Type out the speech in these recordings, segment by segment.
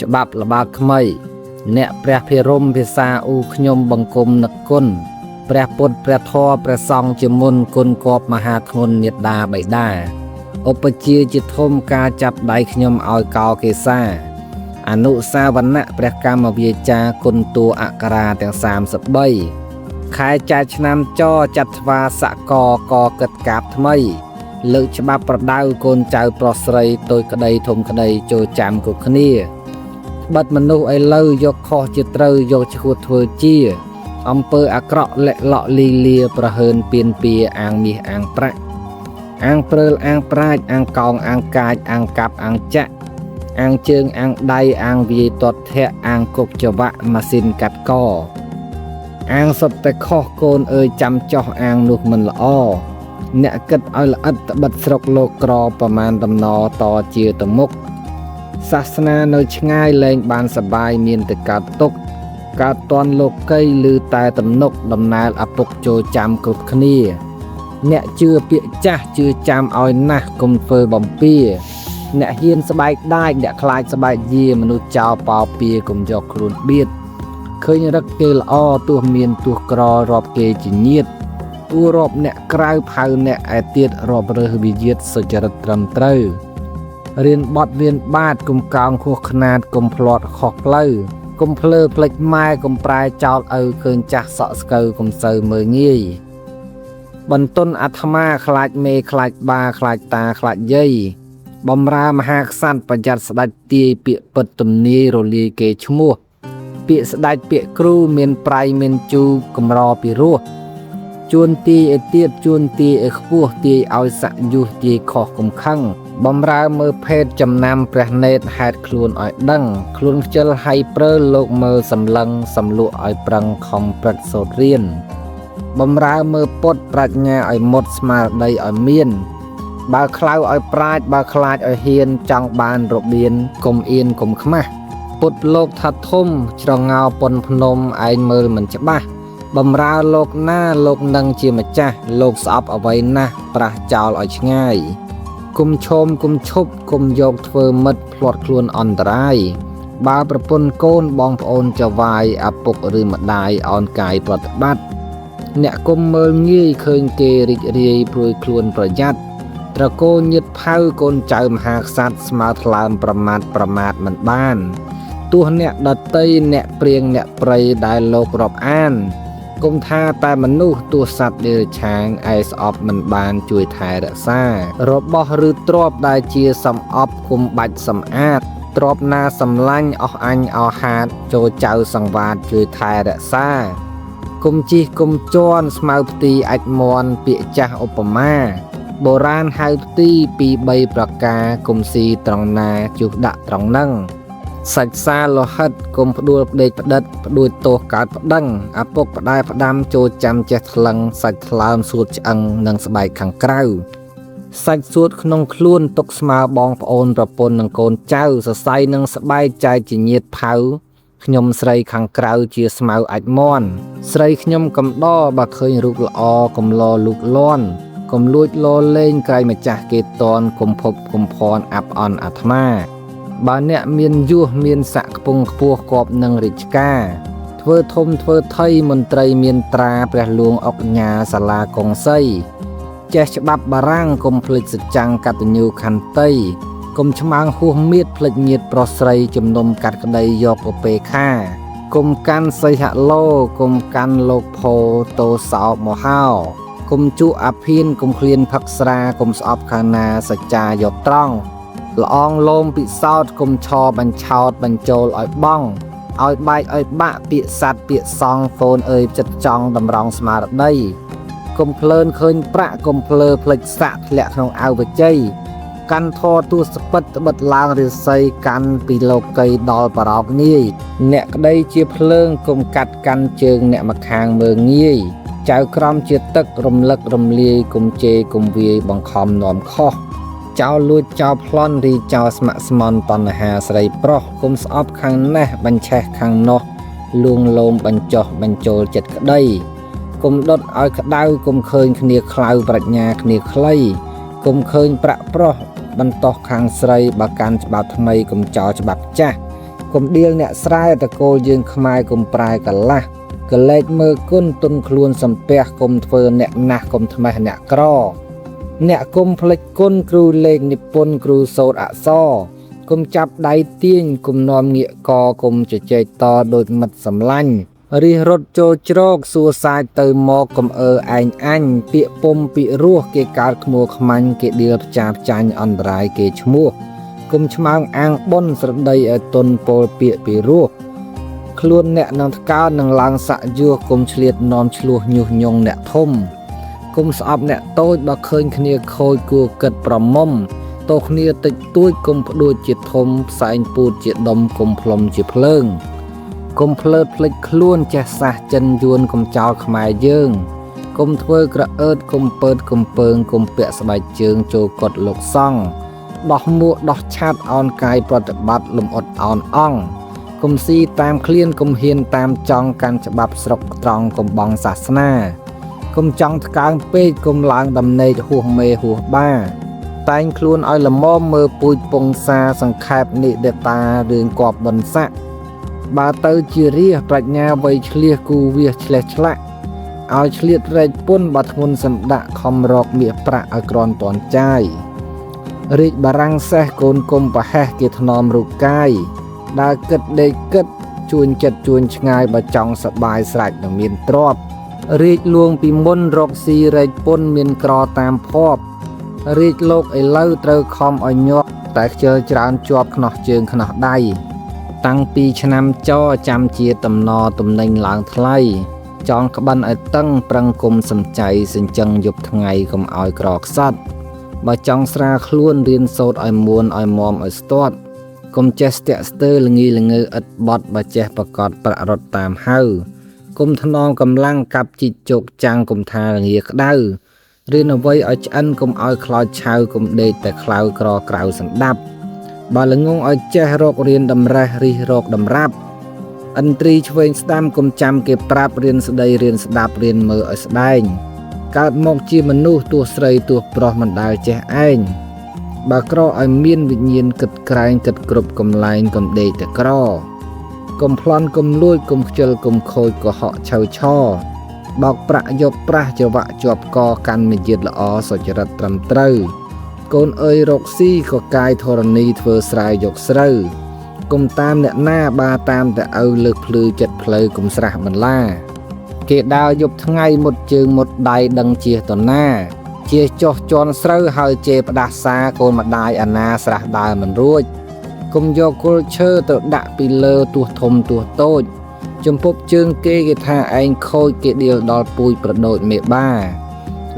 ច្បាប់ល្បាក្មៃអ្នកព្រះភិរមភាសាអ៊ូខ្ញុំបង្គំនឹកគុណព្រះពុទ្ធព្រះធម៌ព្រះសង្ឃជាមុនគុណគបមហាធ្ងន់មេត្តាបិតាឧបជាជាធំការចាប់ដៃខ្ញុំឲ្យកោកេសាអនុសាវណៈព្រះកម្មវាចាគុណតួអក្សរាទាំង33ខែចែកឆ្នាំចចាត់ថ្វាសកកកិតកាបថ្មីលើកច្បាប់ប្រដៅកូនចៅប្រុសស្រីតូចក្តីធំក្តីចូលចាំគ្រប់គ្នាបិទមនុស្សឲ្យលើយកខុសជាត្រូវយកឈួតធ្វើជាអំពើអាក្រក់លាក់លក់លីលាប្រហើនពៀនពៀអាងមាសអាងប្រាក់អាងព្រើលអាងប្រាជ្ញអាងកោងអាងកាចអាងកាប់អាងចាក់អាងជើងអាងដៃអាងវាយតតធៈអាងគប់ចវៈម៉ាស៊ីនកាត់កអាងសុទ្ធតែខុសកូនអើយចាំចោះអាងនោះមិនល្អអ្នកគិតឲ្យល្អិតត្បិតស្រុកលោកក្រប្រមាណដំណតជាទៅមុខសាសនានៅឆ្ងាយលែងបានសបាយមានតែកើតទុកកើតតន់លោកីឬតែទំនុកដំណើរអពុកចូលចាំគ្រប់គ្នាអ្នកជឿពាក្យចាស់ជឿចាំឲ្យណាស់កុំធ្វើបំពាអ្នកហ៊ានស្បែកដាច់អ្នកខ្លាចស្បែកយាមនុស្សចោលបោពៀកុំយកខ្លួនបៀតឃើញរឹកគេល្អទោះមានទោះក្ររាប់គេជាញាតគួររាប់អ្នកក្រៅផៅអ្នកឯទៀតរាប់រើសវិយាតសុចរិតត្រឹមត្រូវរៀនបត់រៀនបាតកុំកោងខួសខ្នាតកុំផ្លាត់ខុសផ្លូវកុំភ្លើផ្លេចម៉ែកុំប្រែចោលឪឃើញចាស់សក់ស្កូវកុំសូវមើលងាយបន្ទន់អាត្មាខ្លាចមេខ្លាចបាខ្លាចតាខ្លាចយាយបំរើមហាក្សត្រប្រយ័ត្នស្ដេចទាយពាក្យពិតទំនាយរលាយគេឈ្មោះពាក្យស្ដេចពាក្យគ្រូមានប្រៃមានជូរកំរពីរោះជួនទាយឲ្យទៀតជួនទាយឲ្យខ្ពស់ទាយឲ្យស័កយុះទាយខុសកំខឹងបំរើមើលភេទចំណាំព្រះនេតហេតុខ្លួនឲ្យដឹងខ្លួនខ្ជិលហៃព្រើលោកមើលសម្លឹងសំលក់ឲ្យប្រឹងខំព្រឹកសូត្ររៀនបំរើមើលពុតប្រាជ្ញាឲ្យមុតស្មារតីឲ្យមានបើខ្លៅឲ្យប្រាជ្ញបើខ្លាចឲ្យហ៊ានចង់បានរបៀនកុំអៀនកុំខ្មាស់ពុតលោកថាធំច្រងោប៉ុនភ្នំឯងមើលមិនច្បាស់បំរើលោកណាលោកនឹងជាម្ចាស់លោកស្អប់អ្វីណាស់ប្រះចោលឲ្យឆ្ងាយគុំឈោមគុំឈប់គុំយកធ្វើមិត្តផ្លាត់ខ្លួនអន្តរាយបើប្រពន្ធកូនបងប្អូនចៅវាយឪពុកឬម្ដាយអោនកាយប្រតិបត្តិអ្នកគុំមើលងាយឃើញគេរីករាយព្រួយខ្លួនប្រយ័ត្នត្រកូលញាតផៅកូនចៅមហាក្សត្រស្មើថ្លើមប្រមាថមិនបានទោះអ្នកដតីអ្នកព្រៀងអ្នកព្រៃដែលលោករាប់អានគុំថាតែមនុស្សទោះសត្វដេរឆាងឯស្អប់មិនបានជួយថែរក្សារបស់ឬទ្រព្យដែលជាសំអប់គុំបាច់សំអាតទ្រព្យណាសម្លាញ់អស់អញអស់ហាតចូលចៅសង្វាតជួយថែរក្សាគុំជីកគុំជន់ស្មៅផ្ទីអាចមន់ពាក្យចាស់ឧបមាបុរាណហៅផ្ទីពី3ប្រការគុំស៊ីត្រង់ណាជុះដាក់ត្រង់ហ្នឹងសាច់សាលោហិតគុំផ្ដួលផ្ដេកផ្ដិតផ្ដួចទោសកើតប្តឹងឪពុកផ្ដែផ្ដាំចូលចាំចេះថ្លឹងសាច់ថ្លើមសួតឆ្អឹងនិងស្បែកខាងក្រៅសាច់សួតក្នុងខ្លួនទុកស្មើបងប្អូនប្រពន្ធនិងកូនចៅសរសៃនិងស្បែកចែកជាញាតផៅខ្ញុំស្រីខាងក្រៅជាស្មៅអាចមន់ស្រីខ្ញុំកំដរបើឃើញរូបល្អកំឡលូកលាន់កុំលួចលលេងក្រៃម្ចាស់គេតនកុំភពកុំភ័ណ្ឌអាប់អន់អាត្មាបើអ្នកមានយុះមានស័ក្តិខ្ពង់ខ្ពស់គប់នឹងរាជការធ្វើធំធ្វើថៃមន្ត្រីមានត្រាព្រះលួងអុកញ៉ាសាលាកុងសីចេះច្បាប់បារាំងកុំភ្លេចសច្ចាំងកតញ្ញូខន្តីកុំឆ្មាងហួសមៀតភ្លេចញាតប្រុសស្រីជំនុំកាត់ក្តីយកឧបេខាកុំកាន់សីហឡូកុំកាន់លោកផោតោសោបមហោកុំជក់អាភៀនកុំឃ្លានផឹកស្រាកុំស្អប់ខាងណាសច្ចាយកត្រង់ល្អងលោមពិសោធកុំឆោបញ្ឆោតបញ្ចូលឲ្យបងឲ្យបែកឲ្យបាក់ពាក្យសัตว์ពាក្យសងហ្វូនអើយចិត្តចង់តម្រង់ស្មារតីកុំភ្លើនឃើញប្រាក់កុំភ្លើភ្លេចសាក់ធ្លាក់ក្នុងអាវបជ័យកាន់ធរទូសពិតត្បិតឡើងរិស័យកាន់ពីលោកីដល់បរោកងាយអ្នកក្តីជាភ្លើងកុំកាត់កាន់ជើងអ្នកម្ខាងមើងងាយចៅក្រមជាទឹករំលឹករំលាយកុំជេរកុំវាយបង្ខំនាំខុសចោលលួចចោលប្លន់រីចោលស្ម័គ្រស្មន់តណ្ហាស្រីប្រុសគុំស្អប់ខាងនេះបញ្ឆេះខាងនោះលួងលោមបញ្ចុះបញ្ចូលចិត្តក្តីគុំដុតឲ្យក្តៅគុំឃើញគ្នាខ្លៅប្រាជ្ញាគ្នាខ្លីគុំឃើញប្រាក់ប្រុសបន្តោះខាងស្រីបើកាន់ច្បាប់ថ្មីគុំចោលច្បាប់ចាស់ កុំដៀលអ្នកស្រែតកូលយើងខ្មែរកុំប្រែកលាស់កលែកមើលគុណទុនខ្លួនសំពះកុំធ្វើអ្នកណាស់កុំថ្មេះអ្នកក្រអ្នកកុំផ្លេចគុណគ្រូលេខនិពន្ធគ្រូសូត្រអក្សរកុំចាប់ដៃទាញកុំនាំងាកកកុំជជែកតដូចមិត្តសម្លាញ់រិះរត់ចូលជ្រកសួរសាច់ទៅមកកុំឯងអញពាក្យពុំពាក្យរស់គេកើតខ្មួខ្មាញ់គេដៀលផ្ចាចាញ់អន្តរាយគេឈ្មោះគុំឆ្មើងអាងបុនស្រដីឲ្យទុនពោលពាក្យពីរោះខ្លួនអ្នកនឹងថ្កើនឹងឡើងសាក់យោគុំឆ្លៀតនាំឆ្លោះញុះញង់អ្នកធំគុំស្អប់អ្នកតូចបើឃើញគ្នាខូចគួរគិតប្រមុំតោគ្នាតិចតួចគុំផ្ដួចជាធំផ្សែងពូតជាដុំគុំផ្លុំជាភ្លើងគុំភ្លើតភ្លេចខ្លួនចេះសះចិនយួនគុំចោលខ្មែរយើងគុំធ្វើក្រអឺតគុំពើតគុំពើងគុំពាក់ស្បែកជើងចូលកត់លោកសង្ឃដោះមួកដោះឆាត់អោនកាយប្រតិបត្តិលំអត់អោនអង្គគុំស៊ីតាមឃ្លានគុំហ៊ានតាមចង់កាន់ច្បាប់ស្រុកត្រង់គុំបងសាសនាគុំចង់ថ្កើងពេកគុំឡើងដំណេកហួសមេហួសបាតែងខ្លួនឲ្យល្មមមើលពូជពងសាសង្ខេបនិដេតារឿងគប់បនស័កបើទៅជារាប្រាជ្ញាវៃឆ្លៀសគូវាឆ្លេះឆ្លាក់ឲ្យឆ្លៀតរែកពុនបាត់ធ្ងន់សម្ដាក់ខំរកមាសប្រាក់ឲ្យក្រនតនចាយរាជបារាំងសេះកូនគុំប្រហែសគេធ្នមរូបកាយដើរគិតដេកគិតជួញចិត្តជួញឆ្ងាយបើចង់សបាយស្រេចនឹងមានទ្រព្យរាជលួងពីមុនរកស៊ីរែកពុនមានក្រតាមភ័ព្វរាជលោកឥឡូវត្រូវខំឲ្យញាប់តែខ្ជិលច្រើនជាប់ខ្នោះជើងខ្នោះដៃតាំងពីឆ្នាំចចាំជាតំណទំនិញឡើងថ្លៃចង់ក្បិនឲ្យតឹងប្រឹងគុំសំចៃសិញ្ចឹងយប់ថ្ងៃកុំឲ្យក្រខ្សត់បើចង់ស្រាខ្លួនរៀនសូត្រឲ្យមួនឲ្យមមឲ្យស្ទាត់កុំចេះស្ទាក់ស្ទើរល្ងីល្ងើឥតបត់បើចេះប្រកបប្ររត់តាមហៅគុំថ្នមកម្លាំងកាប់ជីកជោគចាំងគុំថាល្ងាក្តៅរៀនអ្វីឲ្យឆ្អិនកុំឲ្យខ្លោចឆៅកុំដេកតែខ្លៅក្រក្រៅសណ្ដាប់បើល្ងងឲ្យចេះរករៀនតម្រេះរិះរកតម្រាប់ឥន្ទ្រីឆ្វេងស្ដាំកុំចាំគេប្រាប់រៀនស្ដីរៀនស្ដាប់រៀនមើលឲ្យស្ដែងកើតមកជាមនុស្សទោះស្រីទោះប្រុសមិនដែលចេះឯងបើក្រឲ្យមានវិញ្ញាណគិតក្រែងគិតគ្រប់កំលែងកុំដេកតែក្រកុំប្លន់កុំលួចកុំខ្ជិលកុំខូចកុហកឆៅឆបោកប្រាក់យកប្រាស់ចង្វាក់ជាប់កកាន់មាយាទល្អសុចរិតត្រឹមត្រូវកូនអើយរកស៊ីក៏កាយធរណីធ្វើស្រែយកស្រូវគុំតាមអ្នកណាបាតាមតែឪលើកភ្លឺចិត្តផ្លូវគុំស្រះបន្លាគេដើរយប់ថ្ងៃមុតជើងមុតដៃដឹងជាតណាជាចោះជន់ស្រូវហើយជេផ្ដាសាកូនម្ដាយអាណាស្រះដើរមិនរួចគុំយកគល់ឈើទៅដាក់ពីលើទួសធំទួសតូចចំពប់ជើងគេថាឯងខូចគេដៀលដល់ពូជប្រដូចមេបា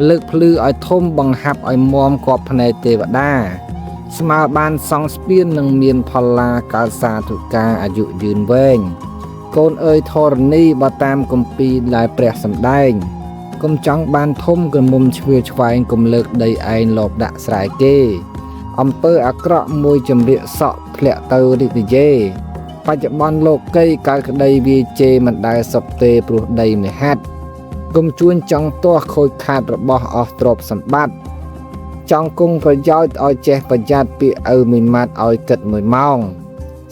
លើកភ្លឺឲ្យធំបង្ហាប់ឲ្យមមគប់ភ្នែកទេវតាស្មើបានសង់ស្ពាននឹងមានផលឡាកើតសាធុការអាយុយឺនវែងកូនអើយធរណីបើតាមគម្ពីរដែលព្រះសម្ដែងកុំចង់បានធំក្រមុំឆ្វៀលឆ្វែងកុំលើកដីឯងលបដាក់ស្រែគេអំពើអាក្រក់មួយចម្រៀកសក់ធ្លាក់ទៅរិទ្ធិយេបច្ចុប្បន្នលោកីកើតក្តីវាជេមិនដែលសុបទេព្រោះដីមិនហាត់គុំជួញចង់ទាស់ខូចខាតរបស់អស់ទ្រព្យសម្បត្តិចង់គង់ប្រយោជន៍ឲ្យចេះប្រយ័ត្នពាក្យឪមួយម៉ាត់ឲ្យគិតមួយម៉ោង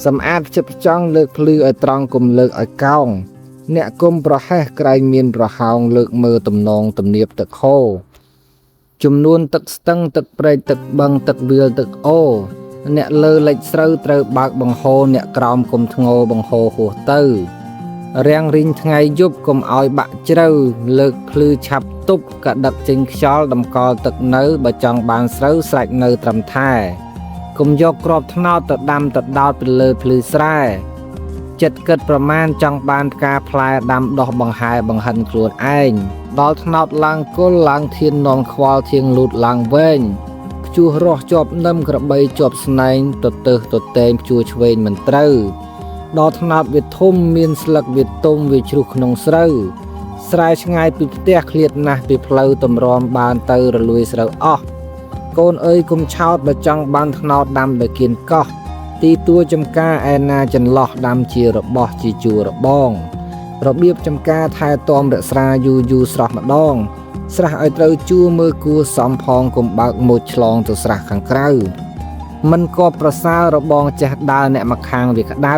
សម្អាតជិបចង់លើកភ្លឺឲ្យត្រង់គុំលើកឲ្យកោងអ្នកគុំប្រហែសក្រែងមានប្រហោងលើកមើលទំនងទំនៀបទឹកហូរចំនួនទឹកស្ទឹងទឹកព្រែកទឹកបឹងទឹកវាលទឹកអូអ្នកលើលិចស្រូវត្រូវបើកបង្ហូរអ្នកក្រោមគុំធ្ងោបង្ហូរហួសទៅរាំងរីងថ្ងៃយប់កុំឲ្យបាក់ជ្រៅលើកភ្លឺឆាប់ទប់កដឹកចេញខ្យល់តម្កល់ទឹកនៅបើចង់បានស្រូវស្រេចនៅត្រឹមថែកុំយកគ្រាប់ថ្នោតទៅដាំទៅដោតពីលើភ្លឺស្រែចិត្តគិតប្រមាណចង់បានផ្កាផ្លែដាំដោះបង្ហែបង្ហិនខ្លួនឯងដល់ថ្នោតឡើងគល់ឡើងធាននំខ្វល់ធៀងលូតឡើងវែងព្យុះរស់ជាប់នឹមក្របីជាប់ស្នែងទៅទើសទៅតែងព្យួរឆ្វេងមិនត្រូវដល់ថ្នោតវាធំមានស្លឹកវាទុំវាជ្រុះក្នុងស្រូវស្រែឆ្ងាយពីផ្ទះឃ្លាតណាស់ពីផ្លូវតម្រាំបានទៅរលួយស្រូវអស់កូនអើយគុំឆោតបើចង់បានថ្នោតដាំដោយគៀនកោះទីតួចំការឯណាចន្លោះដាំជារបស់ជាជួររបងរបៀបចំការថែទាំរក្សាយូរស្រស់ម្ដងស្រះឲ្យត្រូវជួរមើលគួរសំផងកុំបើកមុជឆ្លងទៅស្រះខាងក្រៅ มันก็ประสาระบองចេះដើរអ្នកមកខាងវាក្តៅ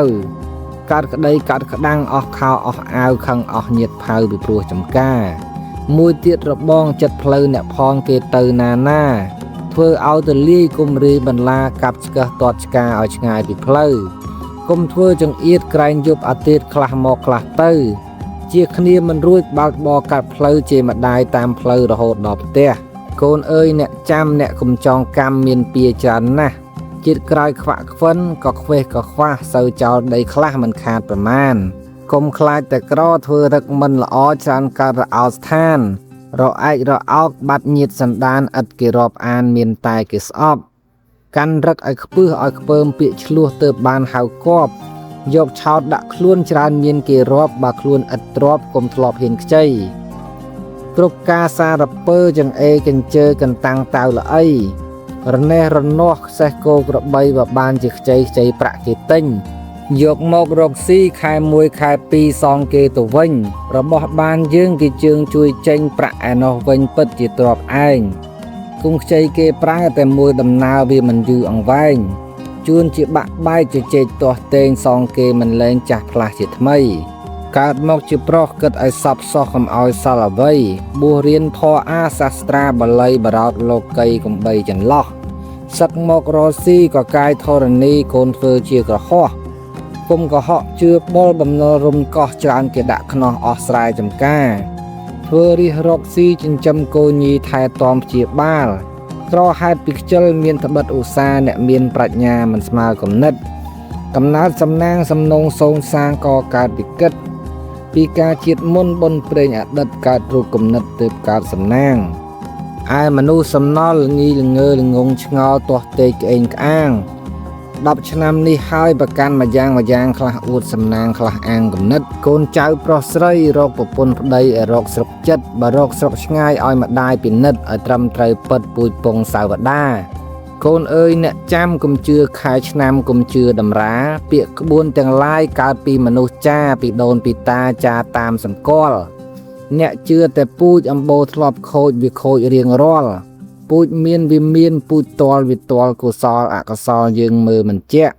កើតក្តីកើតក្តាំងអស់ខោអស់អាវខឹងអស់ញាតផៅពីព្រោះចំការមួយទៀតរបងចិត្តផ្លូវអ្នកផងគេទៅណាធ្វើឲ្យទៅលាយគុំរីបន្លាកាប់ឆ្កឹះទាត់ឆ្កាឲ្យឆ្ងាយពីផ្លូវគុំធ្វើចង្អៀតក្រែងយប់អាទិត្យខ្លះមកខ្លះទៅជាគ្នាមិនរួចបើកបរកាត់ផ្លូវជេរម្ដាយតាមផ្លូវរហូតដល់ផ្ទះកូនអើយអ្នកចាំអ្នកកុំចងកម្មមានពៀច្រើនណាស់ជាតិក្រោយខ្វាក់ខ្វិនក៏ខ្វេះក៏ខ្វះសូវចោលដីខ្លះមិនខាតប្រមាណកុំខ្លាចតែក្រធ្វើរឹកមិនល្អច្រើនកើតរអោស្ថានរឯករអោកបាត់ញាតសន្តានឥតគេរាប់អានមានតែគេស្អប់កាន់រឹកឲ្យខ្ពើឲ្យខ្ពើមពាកឆ្លោះទៅបានហៅគប់យកឆោតដាក់ខ្លួនច្រើនមានគេរាប់បើខ្លួនឥតទ្របកុំធ្លាប់ហ៊ានខ្ចីគ្រប់ការសារពើចង្អេកញ្ជើកន្តាំងតៅល្អីរណេះរនាស់ខ្សេះគោក្របីបើបានជាខ្ចីប្រាក់គេទិញយកមករកស៊ីខែ1ខែ2សងគេទៅវិញរបស់បានយើងគេជើងជួយចេញប្រាក់ឯនោះវិញពិតជាទ្របឯងគង់ខ្ចីគេប្រើតែមួយដំណើរវាមិនយូរអង្វែងជួនជាបាក់បែកជជែកទាស់តេងសងគេមិនលែងចាស់ផ្លាស់ជាថ្មីកើតមកជាប្រុសគិតឲ្យសពសោះកុំឲ្យសល់អ្វីបួសរៀនធម៌អាសាស្ត្រាបាលីបរោតលោកីកំបីចន្លោះសឹកមករស់ស៊ីក៏កាយធរណីកូនធ្វើជាក្រហោះគុំកុហកជឿបុលបំណុលរុំកោះច្រើនគេដាក់ខ្នោះអស់ស្រែចំការធ្វើរិះរកស៊ីចិញ្ចឹមកូនញីថែទាំព្យាបាលក្រហេតុពីខ្ជិលមានត្បិតឧស្សាហ៍អ្នកមានប្រាជ្ញាមិនស្មើគំនិតកំណើតសំណាងសំណងសូនសាងក៏កើតពីគិតពីការជាតិមុនបុនព្រេងអតីតកើតរូបគំនិតទើបកើតសំណាងឯមនុស្សសំណល់ងីល្ងើល្ងងឆ្ងល់ទាស់តេកក្អេងក្អាង10ឆ្នាំនេះហើយប្រកាន់មួយយ៉ាងខ្លះអួតសំណាងខ្លះអាងគំនិតកូនចៅប្រុសស្រីរកប្រពន្ធប្តីឲ្យរកស្រុកចិត្តបើរកស្រុកឆ្ងាយឲ្យម្ដាយពិនិត្យឲ្យត្រឹមត្រូវពិតពូជពងសាវតាកូនអើយអ្នកចាំកុំជឿខែឆ្នាំកុំជឿតម្រាពាក្យក្បួនទាំងឡាយកើតពីមនុស្សចាពីដូនពីតាចាតាមសង្កល់អ្នកជឿតែពូជអំបូរធ្លាប់ខូចវាខូចរៀងរាល់ពូជមានវាមានពូជតលវាតលកុសលអកុសលយើងមើលមិនជាក់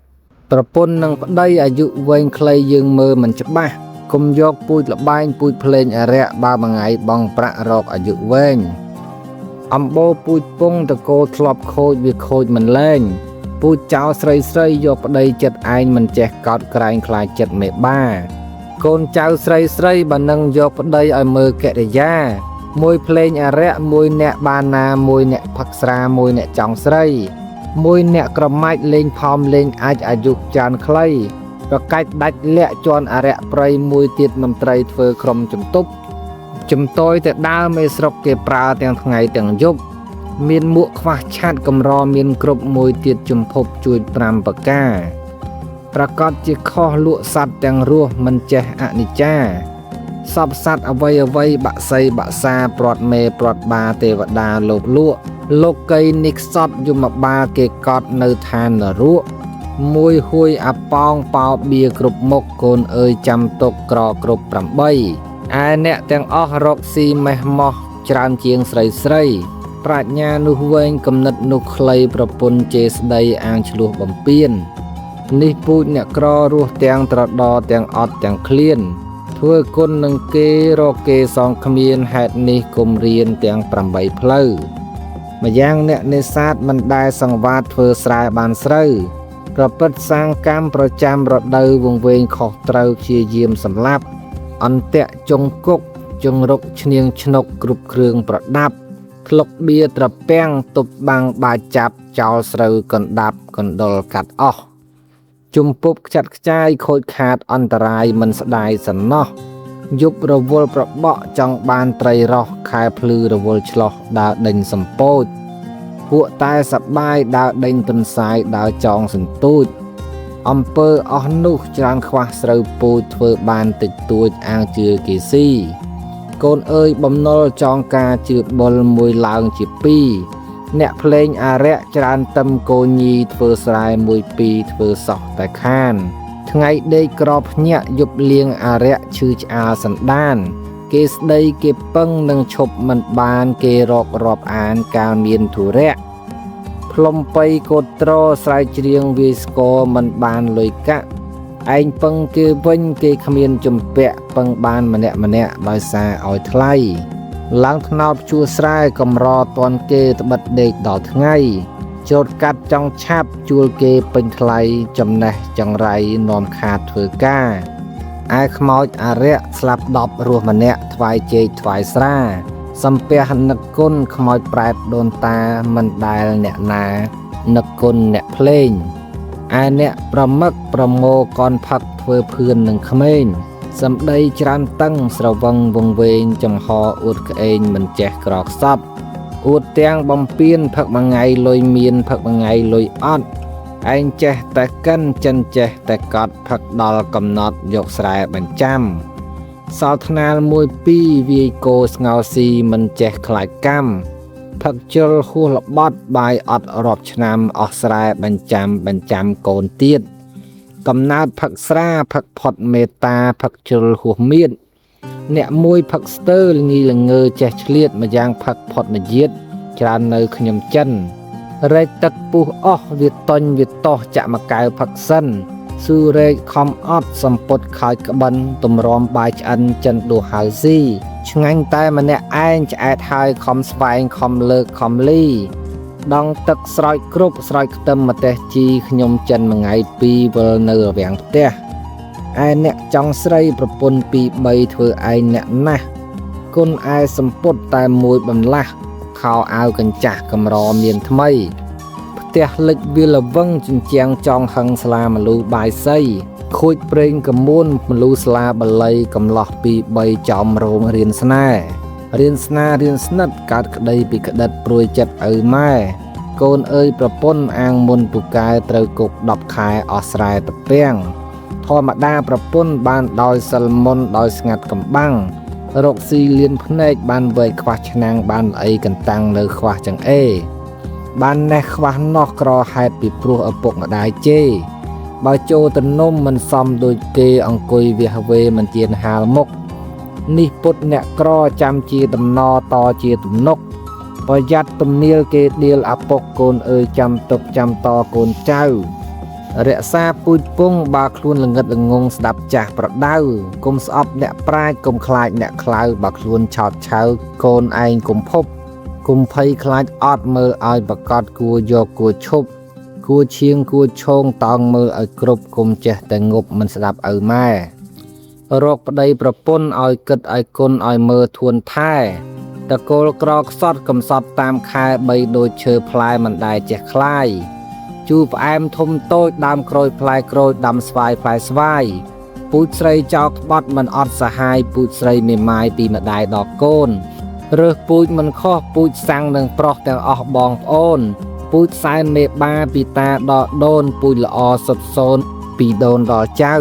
ប្រពន្ធនឹងប្តីអាយុវែងខ្លីយើងមើលមិនច្បាស់គុំយកពូជលបែងពូជភ្លេងអរិយបើមួយថ្ងៃបងប្រាក់រកអាយុវែងអំបូរពូជពងតកោធ្លាប់ខូចវាខូចមិនលែងពូជចៅស្រីយកប្តីចិត្តឯងមិនចេះកោតក្រែងខ្លាចចិត្តមេបាកូនចៅស្រីបើនឹងយកប្តីឲ្យមើលកិរិយាមួយភ្លេងអរិយមួយអ្នកបានណាមួយអ្នកផឹកស្រាមួយអ្នកចង់ស្រីមួយអ្នកក្រមាច់លេងផោមលេងអាចអាយុចានខ្លីប្រកាច់ដាច់លាក់ជន់អរិយព្រៃមួយទៀតមន្ត្រីធ្វើក្រុមជំទប់ជំតយតែដើរមេស្រុកគេប្រើទាំងថ្ងៃទាំងយប់មានមួកខ្វះឆាត់កម្រមានគ្រប់មួយទៀតជំភពជួយ5ប្រការប្រកាសជាខុសលក់សัตว์ទាំងរស់មិនចេះអនិច្ចាសពសัตว์អ្វីបាក់សីបាក់សាព្រាត់មេព្រាត់បាទេវតាលោកលក់លោកីនិកសតយមបាលគេកត់នៅឋាននរកមួយហួយអាប៉ោងប៉ោបៀគ្រប់មុខកូនអើយចាំទុកក្រគ្រប់8ឯអ្នកទាំងអស់រកស៊ីមេះម៉ោះច្រើនជាងស្រីប្រាជ្ញានោះវែងគំនិតនោះខ្លីប្រពន្ធជេស្ដីអាងឆ្លោះបំពេញនេះពូជអ្នកក្ររស់ទាំងត្រដទាំងអត់ទាំងឃ្លានធ្វើគុណនឹងគេរកគេសងគ្មានហេតុនេះគុំរៀនទាំង8ផ្លូវម្យ៉ាងអ្នកនេសាទមិនដែលសង្វាតធ្វើស្រែបានស្រូវប្រព្រឹត្តសាងកម្មប្រចាំរដូវវង្វេងខុសត្រូវព្យាយាមសម្លាប់អន្តៈចុងគុកចង្រុកឈ្នៀងឆ្នុកគ្រប់គ្រឿងប្រដាប់ក្លុកបៀត្រពាំងទប់បាំងបាចាប់ចោលស្រូវកណ្ដាប់កណ្ដុលកាត់អស់ជំពប់ខ្ចាត់ខ្ចាយខូចខាតអន្តរាយមិនស្ដាយសំណោះយប់រវល់ប្របក់ចង់បានត្រីរស់ខែភ្លឺរវល់ឆ្លោះដើរដេញសំពោចពួកតែសបាយដើរដេញទុនសាយដើរចងសន្ទូចអំពើអស់នោះច្រើនខ្វះស្រូវពូជធ្វើបានតិចតួចអាងជឿគេស៊ីកូនអើយបំណុលចងការជឿបុលមួយឡើងជា2អ្នកភ្លេងអរិយច្រើនតឹមកូនញីធ្វើស្រែមួយ2ធ្វើសោះតែខានថ្ងៃដេកក្របភ្ញាក់យប់លៀងអរិយឈឺឆ្អាលសន្តានគេស្ដីគេពឹងនឹងឈប់មិនបានគេរករាប់អានកាលមានធុរៈ ភ្លុំបៃកូត្រស្រែកច្រៀងវាយស្គរមិនបានលុយកាក់ឯងពឹងគេវិញគេគ្មានជំពាក់ពឹងបានម្នាក់ដោយសារឲ្យថ្លៃឡើងថ្នោតជួស្រែកំរតន់គេត្បិតដេកដល់ថ្ងៃចោតកាត់ចង់ឆាប់ជួលគេពេញថ្លៃចំណេះចង្រៃនាំខាតធ្វើការឯខ្មោចអរិយស្លាប់10រស់ម្នាក់ថ្វាយជែកថ្វាយស្រាសំពះនឹកគុណខ្មោចប្រែតដូនតាមិនដែលអ្នកណានឹកគុណអ្នកភ្លេងឯអ្នកប្រមឹកប្រមោកនផឹកធ្វើភឿននឹងក្មេងសម្ដីច្រើនតឹងស្រវឹងវង្វេងចំហអួតក្អេងមិនចេះក្រខ្សត់អួតទាំងបំពេញផឹកមួយថ្ងៃលុយមានផឹកមួយថ្ងៃលុយអត់ឯងចេះតែកិនចិនចេះតែកត់ផឹកដល់កំណត់យកស្រែបញ្ចាំសល់ថ្នាលមួយពីរវាយគោស្ងោស៊ីមិនចេះខ្លាចកម្មផឹកជលហួសល្បត់បាយអត់រាប់ឆ្នាំអស់ស្រែបញ្ចាំកូនទៀតកំណើតផឹកស្រាផឹកផុតមេត្តាផឹកជលហួសមៀតអ្នកមួយផឹកស្ទើរល្ងីល្ងើចេះឆ្លៀតម្យ៉ាងផឹកផុតមួយទៀតច្រើននៅខ្ញុំចិនរែកទឹកពុះអស់វាតុញវាតោះចាក់មកកៅផឹកសិនស៊ូរែកខំអត់សំពត់ខោចក្បិនទម្រាំបាយឆ្អិនចិនដួសហៅស៊ីឆ្ងាញ់តែម្នាក់ឯងឆ្អែតហើយខំស្វែងខំលើកខំលីដងទឹកស្រោចគ្រប់ស្រោចខ្ទឹមម្ទេសជីខ្ញុំចិនមួយថ្ងៃពីរវិលនៅរវាងផ្ទះឯអ្នកចង់ស្រីប្រពន្ធពីរ3ធ្វើឯងអ្នកណាស់គុណឯសម្ពុតតែមួយបន្លាស់ខោអាវកញ្ចាស់កំរមានថ្មីផ្ទះលិចវាលវឹងជញ្ជាំងចង់ហឹងស្លាមលូបាយសីខូចប្រេងកមួនមលូស្លាបល័យកំឡោះពី3ចំរោងរៀនស្នេហ៍រៀនស្និទ្ធកើតក្តីពីក្តិតព្រួយចិត្តឪម៉ែកូនអើយប្រពន្ធអាងមុនពូកែត្រូវគុក10ខែអស់ស្រែតពាំងធម្មតាប្រពន្ធបានដោយសិលមុនដោយស្ងាត់កំបាំងរកស៊ីលៀនភ្នែកបានវែកខ្វះឆ្នាំងបានអីកន្តាំងនៅខ្វះចង្អេបានណេះខ្វះនោះក្រហេតុពីព្រោះឪពុកម្ដាយជេរបើចូលទៅនំមិនសមដូចគេអង្គុយវះវេមិនជាហាលមុខនេះពុតអ្នកក្រចាំជាដំណតជាទំនុកប្រយ័ត្នទំនាលគេដៀលអាពុកកូនអើយចាំទុកចាំតកូនចៅរក្សាពូជពងបើខ្លួនល្ងិតល្ងងស្ដាប់ចាស់ប្រដៅគុំស្អប់អ្នកប្រាជ្ញគុំខ្លាចអ្នកខ្លៅបើខ្លួនឆោតឆៅកូនឯងគុំភពគុំភ័យខ្លាចអត់មើលឲ្យប្រកាសគួរយកគួរឈប់គួរឈៀងគួរឈោងតោងមើលឲ្យគ្រប់គុំចេះតែងប់មិនស្ដាប់ឪម៉ែរកប្តីប្រពន្ធឲ្យគិតឲ្យគុណឲ្យមើលធួនថែតកូលក្រខ្សត់កំសត់តាមខែបីដូចឈើផ្លែមិនដែលចេះខ្លាយជូរផ្អែមធំតូចដើមក្រូចផ្លែក្រូចដាំស្វាយផ្លែស្វាយពូជស្រីចោលក្បត់មិនអត់សហាយពូជស្រីមេម៉ាយពីម្ដាយដល់កូនរើសពូជមិនខុសពូជសាំងនឹងប្រុសទាំងអស់បងប្អូនពូជសែនមេបាពីតាដល់ដូនពូជល្អសុទ្ធសូនពីដូនដល់ចៅ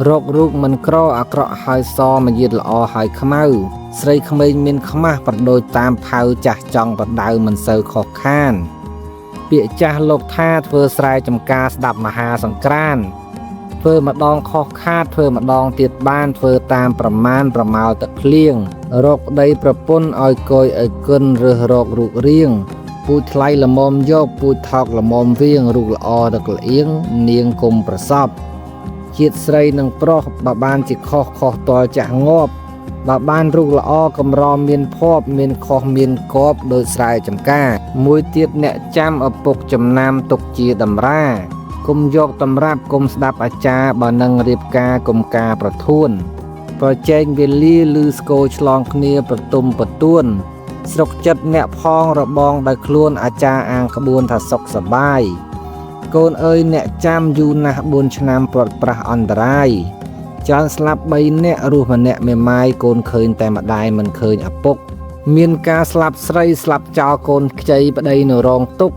រករូបមិនក្រអាក្រក់ហើយសមយាទល្អហើយខ្មៅស្រីក្មេងមានខ្មាស់ប្រដូចតាមផៅចាស់ចង់បដៅមិនសូវខុសខានពាក្យចាស់លោកថាធ្វើស្រែចំការស្ដាប់មហាសង្ក្រានធ្វើម្ដងខុសខាតធ្វើម្ដងទៀតបានធ្វើតាមប្រមាណប្រមាលទឹកភ្លៀងរកប្តីប្រពន្ធឲ្យកយឲ្យគុណរើសរករូបរាងពូជថ្លៃល្មមយកពូជថោកល្មមវៀងរូបល្អទឹកល្អៀងនាងគុំប្រសពជាតិស្រីនិងប្រុសបើបានជាខុសតលចាស់ងាប់បើបានរូបល្អកំរមានភ័ព្វមានខុសមានកបដោយស្រែចំការមួយទៀតអ្នកចាំឪពុកចំណាំទុកជាតម្រាគុំយកតម្រាប់គុំស្ដាប់អាចារ្យបើនឹងរៀបការគុំការប្រធួនប្រជែងវេលាឬស្គរឆ្លងគ្នាប្រទុំប្រទួនស្រុកចិត្តអ្នកផងរបងដោយខ្លួនអាចារ្យអាងក្បួនថាសុខសប្បាយកូនអើយអ្នកចាំយូរណាស់4ឆ្នាំព្រាត់ប្រាសអន្តរាយច្រើនស្លាប់3នាក់រស់ម្នាក់មេម៉ាយកូនឃើញតែម្ដាយមិនឃើញឪពុកមានការស្លាប់ស្រីស្លាប់ចោលកូនខ្ចីប្តីនៅរងទុក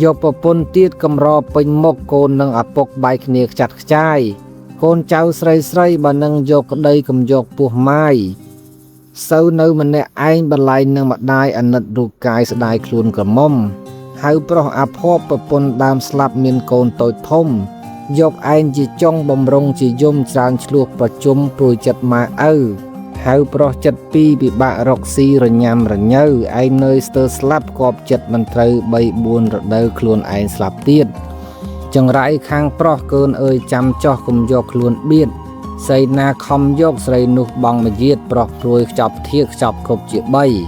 យកប្រពន្ធទៀតកំរពេញមុខកូននិងឪពុកបែកគ្នាខ្ចាត់ខ្ចាយកូនចៅស្រីបើនឹងយកក្តីកុំយកពោះម៉ាយសូវនៅម្នាក់ឯងបន្លែងនឹងម្ដាយអាណិតរូបកាយស្ដាយខ្លួនក្រមុំហៅប្រុសអាភ័ព្វប្រពន្ធដើមស្លាប់មានកូនតូចធំយកឯងជាចុងបំរុងជាយំច្រើនឆ្លោះប្រជុំព្រួយចិត្តម៉ែឪហ ហៅប្រុសចិត្តពីរពិបាករកស៊ីរញ៉ាំរញ៉ៅឯងនៅស្ទើរស្លាប់គប់ចិត្តមិនត្រូវ3-4រដូវខ្លួនឯងស្លាប់ទៀតចង្រៃខាងប្រុសកូនអើយចាំចោះកុំយកខ្លួនបៀតស្រីណាខំយកស្រីនោះបងមយាទប្រុសព្រួយខ្ចប់ធៀកខ្ចប់គប់ជា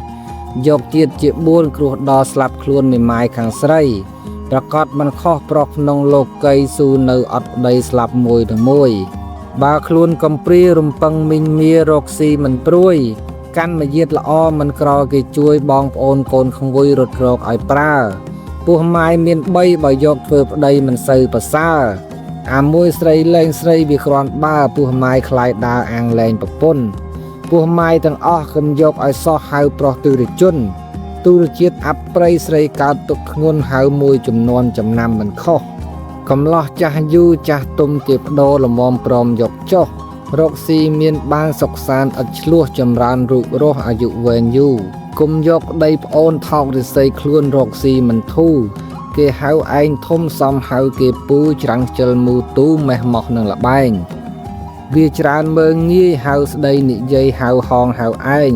3យកទៀតជា4គ្រោះដល់ស្លាប់ខ្លួនមេម៉ាយខាងស្រីប្រកាសមិនខុសប្រុសក្នុងលោកីស៊ូនៅអត់ប្តីស្លាប់មួយទៅមួយបើខ្លួនកំព្រារំពឹងមីងមៀរកស៊ីមិនព្រួយកាន់មយាទល្អមិនក្រគេជួយបងប្អូនកូនខ្ងួយរត់រកឲ្យប្រើពោះម៉ាយមាន3បើយកធ្វើប្តីមិនសូវប្រសើរអាមួយស្រីលែងស្រីវាគ្រាន់បើពោះម៉ាយខ្លាយដើរអាងលែងប្រពន្ធពោះម៉ាយទាំងអស់កុំយកឲ្យសោះហៅប្រុសទុរជនទូរជាតិអាប់ប្រៃស្រីកើតទុកធ្ងន់ហៅមួយចំនួនចំណាំមិនខុសកំឡោះចាស់យូរចាស់ទុំគេបដូរលំមព្រមយកចុះរកស៊ីមានបានសុខសាន្តឥតឆ្លោះចម្រើនរូបរស់អាយុវែងយូរគុំយកប្តីប្អូនថោករិស័យខ្លួនរកស៊ីមិនធូរគេហៅឯងធំសំហៅគេពូច្រាំងជិលមូទូមេះមកនឹងលបែងវាច្រើនមើងងាយហៅស្ដីនិយាយហៅហងហៅឯង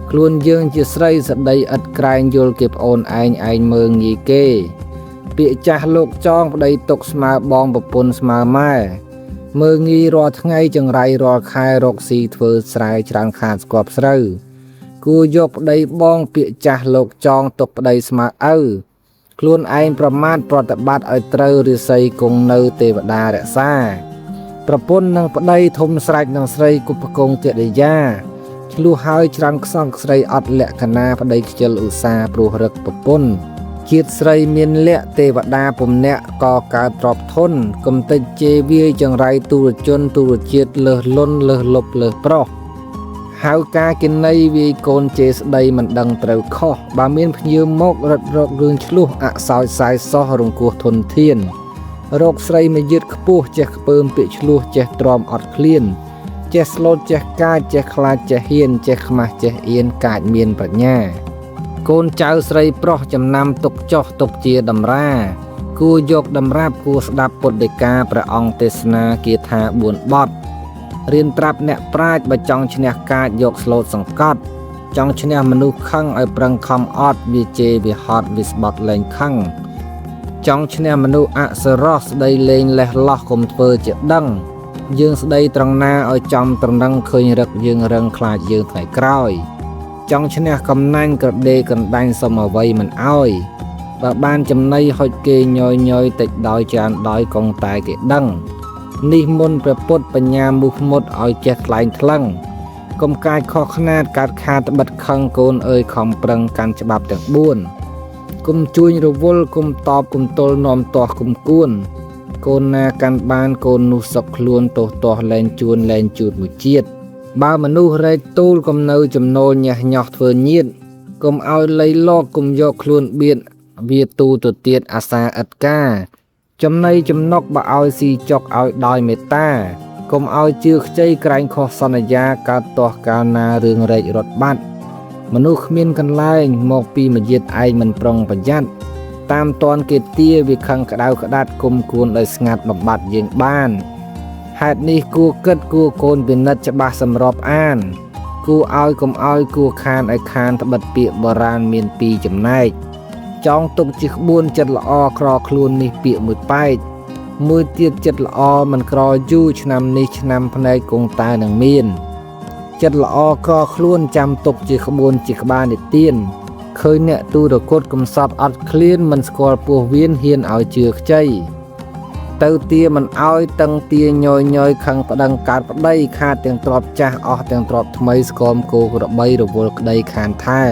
ខ្លួនយើងជាស្រីស្ដីឥតក្រែងយល់គេប្អូនឯងមើងងាយគេពាក្យចាស់លោកចងប្តីទុកស្មើបងប្រពន្ធស្មើម៉ែមើងងាយរាល់ថ្ងៃចង្រៃរាល់ខែរកស៊ីធ្វើស្រែច្រើនខាតស្គប់ស្រូវគួរយកប្តីបងពាក្យចាស់លោកចងទុកប្តីស្មើឪខ្លួនឯងប្រមាថប្រតិបត្តិឲ្យត្រូវរិស័យគង់នៅទេវតារក្សាប្រពន្ធនឹងប្តីធំស្រេចនឹងស្រីគុបកងទរិយាឆ្លោះហើយច្រាំងខ្សងស្រីអត់លក្ខណៈប្តីខ្ជិលឧស្សាហ៍ព្រោះរឹកប្រពន្ធជាតិស្រីមានលក្ខទេវតាពំនាក់ក៏កើតទ្របធន់កុំតិចជេរវាយចង្រៃទូរជនទូរជាតិលើសលុនលើសលុបលើសប្រុសហៅការគណីវាយកូនជេរស្ដីមិនដឹងត្រូវខុសបើមានភ្ញៀវមករត់រករឿងឆ្លោះអសោចសាយសោះរង្គោះធនធានរកស្រីមួយយឺតខ្ពស់ចេះខ្ពើមពាក្យឆ្លោះចេះទ្រាំអត់ឃ្លានចេះស្លូតចេះកាចចេះខ្លាចចេះហ៊ានចេះខ្មាស់ចេះអៀនកាចមានប្រាជ្ញាកូនចៅស្រីប្រុសចំណាំទុកចោះទុកជាតម្រាគួរយកតម្រាប់គួរស្ដាប់ពុទ្ធដីកាព្រះអង្គទេសនាគាថា4បទរៀនប្រាប់អ្នកប្រាជ្ញបើចង់ឈ្នះកាចយកស្លូតសង្កត់ចង់ឈ្នះមនុស្សខឹងឲ្យប្រឹងខំអត់វាជេរវាហត់វាស្បត់លែងខឹងចង់ឈ្នះមនុស្សអសរោះស្ដីលេងលេះលោះកុំធ្វើជាដឹងយើងស្ដីត្រង់ណាឲ្យចំត្រង់ឃើញរឹកយើងរឹងខ្លាចយើងថ្ងៃក្រោយចង់ឈ្នះកំណាញ់ក្រដេកណ្ដាញ់សុំអ្វីមិនអោយបើបានចំណៃហុចគេញយតិចដោយច្រើនដោយកងតែគេដឹងនេះមុនព្រះពុទ្ធបញ្ញាមុខមុតឲ្យចេះថ្លែងថ្លឹងកុំកាចខុសខ្នាតកាត់ខាតបិទខឹងកូនអើយខំប្រឹងកាន់ច្បាប់ទាំង4គុំជួញរវល់គុំតបគុំទល់នាំទាស់គុំគួនកូនណាកាន់បានកូននោះសុកខ្លួនទោសទាស់លែងជួនលែងជូតមួយជាតិបើមនុស្សរែកទូលកុំនៅចំណូលញ៉ាស់ញោះធ្វើញៀតកុំឲ្យលៃលកកុំយកខ្លួនបៀតវាទូទៅទៀតអាសាឥតកាចំណៃចំណុកបើឲ្យស៊ីចុកឲ្យដោយមេត្តាកុំឲ្យជឿខ្ចីក្រែងខុសសន្យាកើតទាស់កាលណារឿងរែករត់បាត់មនុស្សគ្មានកន្លែងមកពីមយាទឯងមិនប្រុងប្រយ័ត្នតាមតនគេទាវាខឹងក្តៅក្តាត់គុំគួនដោយស្ងាត់បំបត្តិយើងបានហេតុនេះគួរគិតគួរកូនពិនិត្យច្បាស់សម្របអានគួរឲ្យកុំឲ្យគួរខានឲ្យខានត្បិតពាក្យបុរាណមាន2ចំណែកចង់ទុកជាក្បួនចិត្តល្អក្រខ្លួននេះពាក្យមួយប៉ែកមួយទៀតចិត្តល្អមិនក្រយូរឆ្នាំនេះឆ្នាំភ្នែកគង់តែនឹងមានចិត្តល្អក្រខ្លួនចាំទុកជាក្បួនជាក្បាលនិទានឃើញអ្នកទូរគតកំសត់អត់ឃ្លានមិនស្គាល់ពោះវៀនហ៊ានឲ្យជឿខ្ចីទៅទាមិនឲ្យតឹងទាញយខឹងប្តឹងកើតប្តីខាតទាំងទ្របចាស់អស់ទាំងទ្របថ្មីស្គមគោក្របីរវល់ក្តីខានថែ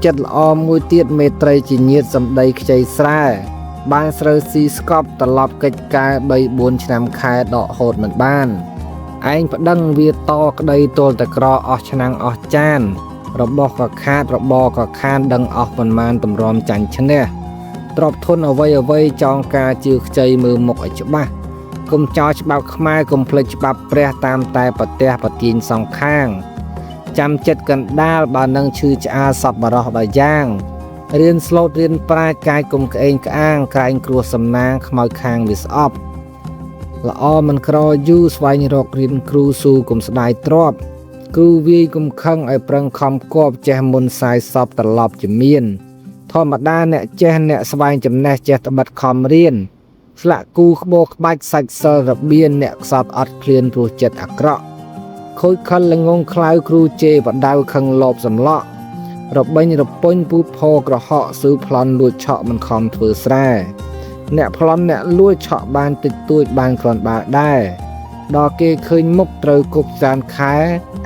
ចិត្តល្អមួយទៀតមេត្រីជាញាតសម្ដីខ្ចីស្រែបានស្រូវស៊ីស្កប់ត្រឡប់កិច្ចការ 3-4 ឆ្នាំខែដកហូតមិនបានឯងប្តឹងវាតក្តីទល់តែក្រអស់ឆ្នាំងអស់ចានរបស់ក៏ខាតរបរក៏ខានដឹងអស់ប៉ុន្មានតម្រាំចាញ់ឈ្នះទ្របធនអ្វីចងការជឿខ្ចីមើលមុខឲ្យច្បាស់គុំចោលច្បាប់ខ្មែរគុំភ្លេចច្បាប់ព្រះតាមតែប្រទះប្រទាញសងខាងចាំចិត្តកណ្ដាលបើនឹងឈឺឆ្អាលសប្បុរសដល់យ៉ាងរៀនស្លូតរៀនប្រាជ្ញកាយគុំក្អេងក្អាងក្រែងគ្រោះសំណាងខ្មោចខាងវាស្អប់ល្អមិនក្រយូរស្វែងរករៀនគ្រូស៊ូគុំស្ដាយទ្រប គ្រូវាយគុំខឹងឲ្យប្រឹងខំគប់ចេះមុនសាយសពត្រឡប់ជាមានធម្មតាអ្នកចេះអ្នកស្វែងចំណេះចេះត្បិតខំរៀនស្លាក់គូក្បោក្បាច់សាច់សិលរបៀនអ្នកខ្សត់អត់ឃ្លានព្រោះចិត្តអាក្រក់ខូចខលល្ងងខ្លៅគ្រូជេរបដៅខឹងលបសំឡក់របេញរពុញពូផោក្រហកស៊ឺប្លន់លួចឆក់មិនខំធ្វើស្រែអ្នកប្លន់អ្នកលួចឆក់បានតិចតួចបានគ្រាន់បើដែរដល់គេឃើញមុខត្រូវគប់សានខែ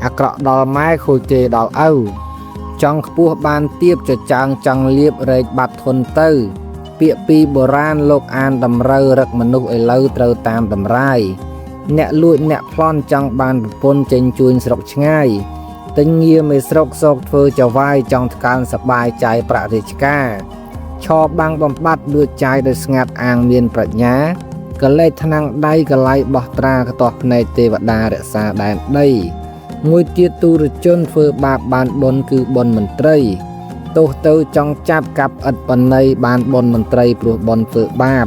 អាក្រក់ដល់ម៉ែខូចគេដល់ឪចង់ខ្ពស់បានទៀបចចាងចង់លៀបរែកបាត់ធន់ទៅពាក្យពីបុរាណលោកអានតម្រូវរឹកមនុស្សឥឡូវត្រូវតាមតម្រាយអ្នកលួចអ្នកប្លន់ចង់បានប្រពន្ធចេញជួញស្រុកឆ្ងាយទិញងារមេស្រុកសោកធ្វើចវាយចង់ថ្កើងសបាយចាយប្រាក់រាជការឈរបាំងបំបត្តិលួចចាយដោយស្ងាត់អាងមានប្រាជ្ញាកលេចថ្នាំងដៃកលៃបោះត្រាកតោះភ្នែកទេវតារក្សាដែនដីមួយទៀតទូរជនធ្វើបាបបានបុណ្យគឺបុណ្យមន្ត្រីទោះទៅចង់ចាប់កាប់ឥតបណីបានបុណ្យមន្ត្រីព្រោះបុណ្យធ្វើបាប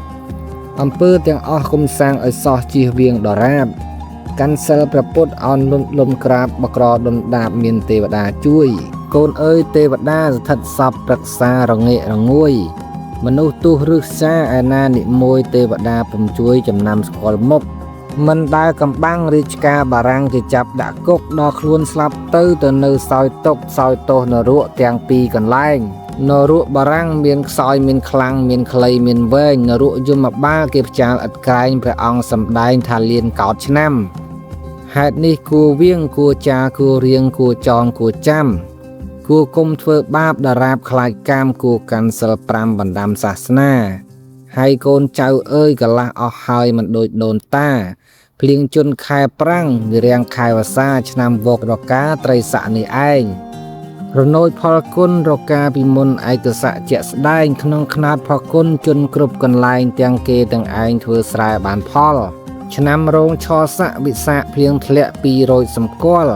អំពើទាំងអស់គុំសាងឲ្យសោះជៀសវាងដរាបកាន់សិលព្រះពុទ្ធអន់លំក្រាបបក្រដុនដាបមានទេវតាជួយកូនអើយទេវតាស្ថិតសពប្រឹក្សារងាករងួយមនុស្សទុះរឹសសាឯណានិមួយទេវតាពំជួយចំណាំស្គាល់មុខមិនដែលកំបាំងរាជការបារាំងគេចាប់ដាក់គុកដល់ខ្លួនស្លាប់ទៅនៅសោយតុកសោយទោសនរកទាំងពីរកន្លែងនរកបារាំងមានខ្សោយមានខ្លាំងមានខ្លីមានវែងនរកយមបាលគេផ្ចាលឥតក្រែងព្រះអង្គសម្ដែងថាលៀនកោតឆ្នាំហេតុនេះគួរវៀងគួរចាគួររៀងគួរចងគួរចាំគួរគុំធ្វើបាបដរាបខ្លាចកាមគួរកាន់សិល5បណ្ដាំសាសនាហើយកូនចៅអើយកលាស់អស់ហើយមិនដូចដូនតាភ្លៀងជន់ខែប្រាំងវិរាំងខែវស្សាឆ្នាំវករកាត្រីស័កនេះឯងរនោចផលគុណរកាពីមុនឯកស័កជាក់ស្ដែងក្នុងខ្នាតផលគុណជន់គ្រប់កន្លែងទាំងគេទាំងឯងធ្វើស្រែបានផលឆ្នាំរោងឆស័កវិសាកភ្លៀងធ្លាក់200សម្គាល់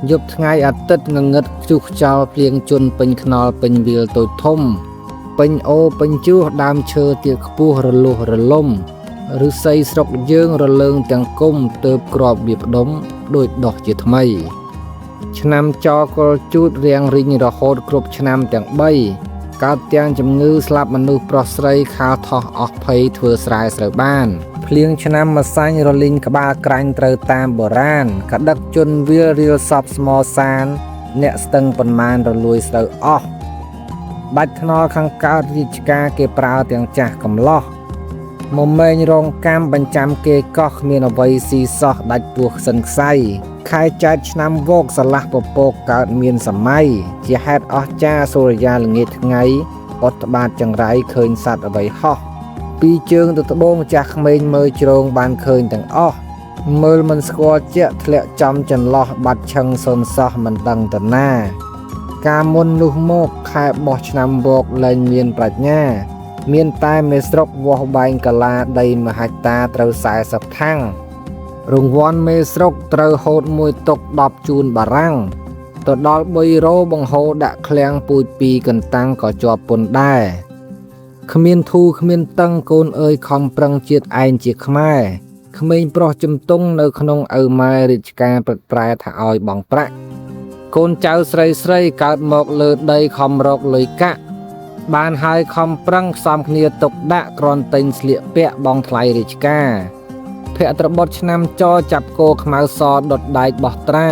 យប់ថ្ងៃអាទិត្យងងឹតខ្ជុះខ្ចោលភ្លៀងជន់ពេញខ្នល់ពេញវាលតូចធំពេញអូពេញជួសដើមឈើទៀតខ្ពស់រលុះរលំឫស្សីស្រុកយើងរលើងទាំងគុំទើបក្របវាផ្ដុំដូចដោះជាថ្មីឆ្នាំចកលជូតរៀងរិញរហូតគ្រប់ឆ្នាំទាំង3កើតទាំងជំងឺស្លាប់មនុស្សប្រុសស្រីខាលថោះអស់ភ័យធ្វើស្រែស្រូវបានភ្លៀងឆ្នាំម្សាញ់រលីងក្បាលក្រាញ់ត្រូវតាមបុរាណកដឹកជន់វាលរៀលសពស្មោសានអ្នកស្ទឹងប៉ុន្មានរលួយស្រូវអស់បាច់ថ្នល់ខាងកើតរាជការគេប្រើទាំងចាស់កំឡោះមកម៉ែងរងកម្មបញ្ចាំគេកោះគ្មានអ្វីស៊ីសោះដាច់ពោះសិនខ្សៃខែចែកឆ្នាំវោកស្រឡះពពកកើតមានសម័យជាហេតុអស្ចារ្យសូរ្យាល្ងាចថ្ងៃអត់ត្បាតចង្រៃឃើញសត្វអ្វីហោះពីរជើងទៅត្បូងចាស់ក្មេងមើលជ្រងបានឃើញទាំងអស់មើលមិនស្គាល់ជាក់ធ្លាក់ចំចន្លោះបាត់ឆឹងសូនសោះមិនដឹងទៅណាកាលមុននោះមកខែបោះឆ្នាំវោកលែងមានប្រាជ្ញាមានតែមេស្រុកវាស់បែងកាឡាដីមហិច្ឆតាត្រូវ40ថាំងរង្វាន់មេស្រុកត្រូវហូតមួយតុក10ជូនបារាំងទៅដល់300បង្ហូរដាក់ឃ្លាំងពូជ2កន្តាំងក៏ជាប់ពន្ធដែរគ្មានធូគ្មានតឹងកូនអើយខំប្រឹងជាតិឯងជាខ្មែរក្មេងប្រុសជំទង់នៅក្នុងឪម៉ែរាជការព្រឹកប្រែថាឲ្យបងប្រាក់កូនចៅស្រីកើតមកលើដីខំរកលុយកាក់បានហើយខំប្រឹងផ្សំគ្នាទុកដាក់ក្រនទិញស្លៀកពាក់បងថ្លៃរាជការភក្ត្របុត្រឆ្នាំចចាប់គោខ្មៅសដុតដែកបោះត្រា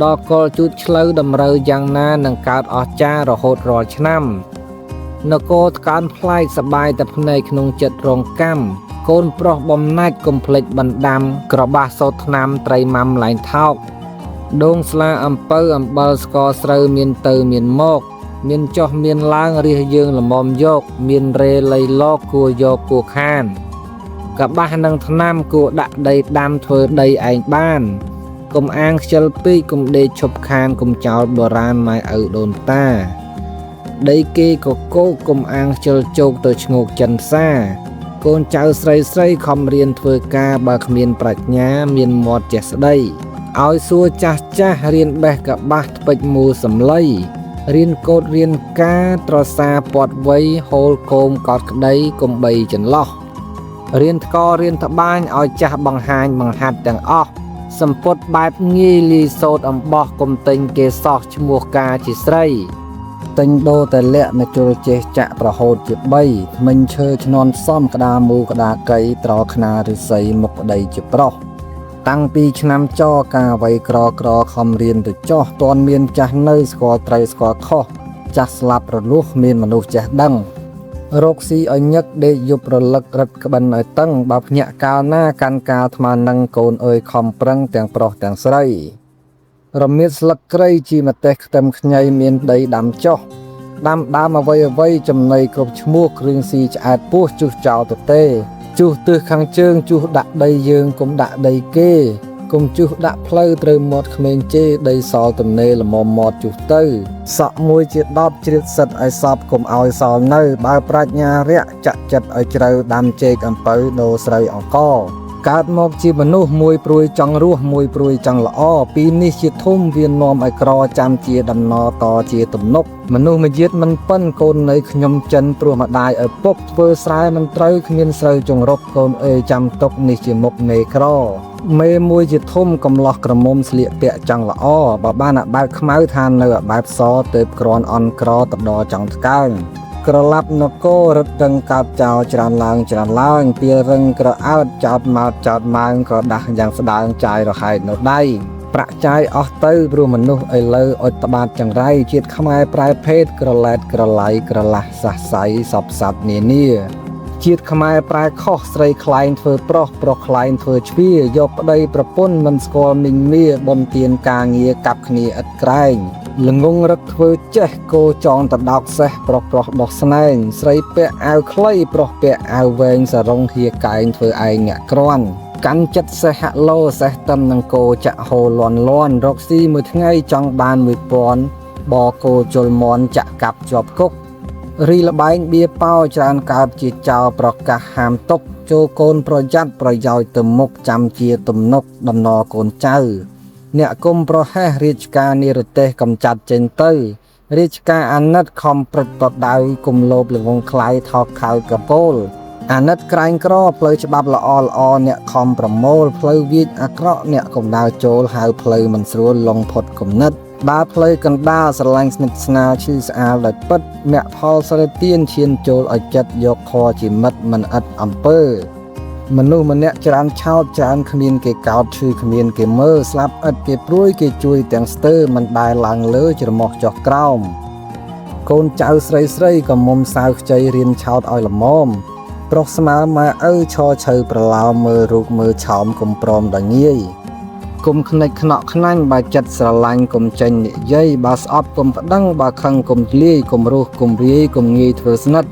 ដល់កលជូតឆ្លូវតម្រូវយ៉ាងណានឹងកើតអស្ចារ្យរហូតរាល់ឆ្នាំនគរថ្កើងផ្លែកសបាយតែភ្នែកក្នុងចិត្តរងកម្មកូនប្រុសបំណាច់កុំភ្លេចបណ្ដាំក្របាសសោតថ្នាំត្រីម៉ាំឡែងថោកដូងស្លាអំពៅអំបិលស្ករស្រូវមានទៅមានមកមានចុះមានឡើងរះយើងល្មមយកមានរេលៃលោកគួរយកគួរខានកបាសនឹងថ្នាំគួរដាក់ដីដាំធ្វើដីឯងបានកុំអាងខ្ជិលពេកកុំដេកឈប់ខានកុំចោលបុរាណម៉ែឪដូនតាដីគេក៏គោកកុំអាងខ្ជិលជោកទៅឈ្ងោកចិនសាកូនចៅស្រីខំរៀនធ្វើការបើគ្មានប្រាជ្ញាមានមាត់ចេះស្ដីឲ្យសួរចាស់រៀនបេះកបាសថ្ពេចមូលសំឡីរៀនកោតរៀនការត្រសាពាត់វ័យហូលគោមកោតក្តីកុំបីចន្លោះរៀនថ្ករៀនត្បាញឲ្យចាស់បង្ហាញបង្ហាត់ទាំងអស់ សម្ពុតបែបងាយលីសោតអំបោះកុំទិញគេសោះឈ្មោះការជាស្រីទិញដូរតែលាក់មកជលចេះចាក់ប្រហូតជា3មិញឈើឈ្នន់សំក្តារមូក្តារកៃត្រខ្នាឫស្សីមុខប្តីជាប្រុសតាំងពីឆ្នាំចការវ័យក្រខំរៀនទៅចោះតនមានចាស់នៅស្គាល់ត្រូវស្គាល់ខុសចាស់ស្លាប់រលួសមានមនុស្សចេះដឹងរកស៊ីឲ្យញឹកដេកយប់រលឹករឹតក្បិនឲ្យតឹងបើភ្ញាក់កាលណាកាន់កាលថ្មនឹងកូនអើយខំប្រឹងទាំងប្រុសទាំងស្រីរមៀតស្លឹកគ្រៃជីម្ទេសខ្ទឹមខ្ញីមានដីដាំចោះដាំអ្វីចំណីគ្រប់ឈ្មោះគ្រឿងស៊ីឆ្អែតពោះជុះចោលទៅទេជុះទិសខាងជើងជុះដាក់ដីយើងកុំដាក់ដីគេកុំជុះដាក់ផ្លូវត្រូវមាត់ក្មេងជេដីសល់ទំនេរល្មមមាត់ជុះទៅសក់មួយជា10ជ្រៀតសិតឲ្យសពកុំឲ្យសល់នៅបើប្រាជ្ញារៈចាក់ចិត្តឲ្យជ្រៅដាំចេកអំពៅដូរស្រូវអង្ករកើតមកជាមនុស្សមួយព្រួយចង់រស់មួយព្រួយចង់ល្អពីនេះជាធំវានាំឲ្យក្រចាំជាដំណរតជាទំនុកមនុស្សមួយជាតិមិនប៉ិនកូននៃខ្ញុំចិនព្រោះម្ដាយឪពុកធ្វើស្រែមិនត្រូវគ្មានស្រូវចង្រប់កូនអើយចាំទុកនេះជាមុខមេក្រមេមួយជាធំកំឡោះក្រមុំស្លៀកពាក់ចង់ល្អបើបានអាបែបខ្មៅថានៅអាបែបសទៅគ្រាន់អន់ក្រតដចង់ថ្កើងក្រឡាប់នគររត់រឹងកាប់ចោលច្រើនឡើងពីរឹងក្រអើតចោតម៉ើងក៏ដាស់យ៉ាងស្ដើងចាយរហែកនៅដៃប្រាក់ចាយអស់ទៅព្រោះមនុស្សឥឡូវអុចត្បាតចង្រៃជាតិខ្មែរប្រែភេទក្រឡែតក្រឡៃក្រឡាស់សះសៃសពសัตว์នានាជាតិខ្មែរប្រែខុសស្រីខ្លែងធ្វើប្រុសខ្លែងធ្វើជ្វាយកប្តីប្រពន្ធមិនស្គាល់មីងមាបុនទានការងារកាប់គ្នាឥតក្រែងល្ងងរឹកធ្វើចេះគោចងតដោកសេះប្រុសដោះស្នែងស្រីពាក់អាវខ្លីប្រុសពាក់អាវវែងសរងហៀកែងធ្វើឯងអ្នកក្រាន់កាន់ចិត្តសេះហាក់ឡូសេះតឹមនឹងគោចាក់ហូលន់រកស៊ីមួយថ្ងៃចង់បាន1000បគោជលមន់ចាក់កាប់ជាប់គុករីលបែងបៀប៉ោច្រើនកើតជាចោលប្រកាសហាមទុកចូលកូនប្រយ័ត្នប្រយោជន៍ទៅមុខចាំជាទំនុកដំណរកូនចៅអ្នកគុំប្រហែសរាជការនិរទេសកំចាត់ចេញទៅរាជការអាណិតខំព្រឹត្តប្រដៅគុំលោបល្ងងខ្លាយថោកខៅកពូលអាណិតក្រែងក្រផ្លូវច្បាប់ល្អអ្នកខំប្រមូលផ្លូវវាចអាក្រក់អ្នកកុំដើរចូលហៅផ្លូវមិនស្រួលលងផុតគំនិតដើរផ្លូវកណ្ដាលស្រឡាញ់ស្និទ្ធស្នាលឈឺស្អាលដោយពិតអ្នកផលសរិទានឈានចូលឲ្យចិត្តយកខជាមិត្តមិនឥតអំពើមនុស្សម្នាក់ច្រើនឆោតច្រើនគ្មានគេកោតឈឺគ្មានគេមើលស្លាប់ឥតគេព្រួយគេជួយទាំងស្ទើមិនដែលឡើងលើច្រមុះចុះក្រោមកូនចៅស្រីក៏មុំសាវខ្ចីរៀនឆោតឲ្យល្មមប្រុសស្មើម៉ែឪឈរឈើប្រឡោមមើលរូបមើលឆោមកុំព្រមដល់ងាយគុំខ្និចខ្នក់ខ្នាញ់បើចិត្តស្រឡាញ់គុំចេញនិយាយបើស្អប់គុំប្តឹងបើខឹងគុំលាយគុំរស់គុំរាយគុំងាយធ្វើស្និទ្ធ